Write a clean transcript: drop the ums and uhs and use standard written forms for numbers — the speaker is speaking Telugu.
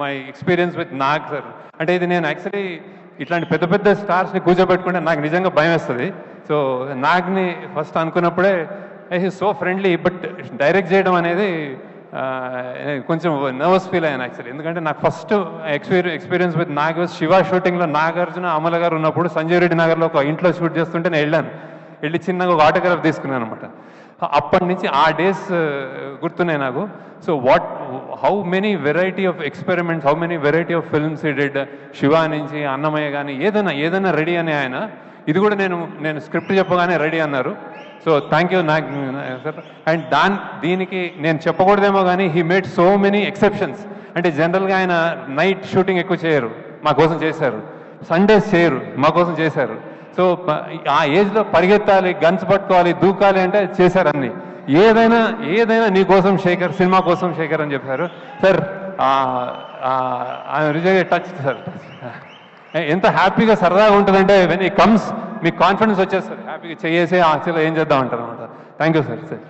My experience with Nag sir. అంటే ఇది నేను యాక్చువల్లీ ఇట్లాంటి పెద్ద పెద్ద స్టార్స్ని కూర్చోబెట్టుకుంటే నాకు నిజంగా భయం వేస్తుంది. సో నాగ్ని ఫస్ట్ అనుకున్నప్పుడే he so friendly, but direct చేయడం అనేది కొంచెం నర్వస్ ఫీల్ అయ్యాను యాక్చువల్లీ. ఎందుకంటే నాకు first experience with Nag Shiva షూటింగ్లో నాగార్జున అమల గారు ఉన్నప్పుడు సంజయ్ రెడ్డి నగర్లో ఒక ఇంట్లో షూట్ చేస్తుంటే నేను వెళ్ళి చిన్నగా ఒక ఆటోగ్రాఫ్ తీసుకున్నాను అనమాట. అప్పటి నుంచి ఆ డేస్ గుర్తున్నాయి నాకు. So how many variety of experiments, how many variety of films ఈ డెడ్. శివ నుంచి అన్నమయ్య కానీ ఏదైనా రెడీ అని ఆయన. ఇది కూడా నేను స్క్రిప్ట్ చెప్పగానే రెడీ అన్నారు. So thank you Nag sir. And దీనికి నేను చెప్పకూడదేమో కానీ he made so many exceptions. అంటే జనరల్గా ఆయన నైట్ షూటింగ్ ఎక్కువ చేయరు, మా కోసం చేశారు. సండేస్ చేయరు, మా కోసం చేశారు. సో ఆ ఏజ్లో పరిగెత్తాలి, గన్స్ పట్టుకోవాలి, దూకాలి అంటే చేశారు అన్ని. ఏదైనా నీ కోసం శేఖర్, సినిమా కోసం శేఖర్ అని చెప్పారు సార్. Result touch sir. ఎంత హ్యాపీగా సరదాగా ఉంటుందంటే వెన్ ఈ కమ్స్ మీకు కాన్ఫిడెన్స్ వచ్చేస్తుంది, హ్యాపీగా చేసి అసలు ఏం చేద్దాం అంటారు అనమాట. Thank you sir.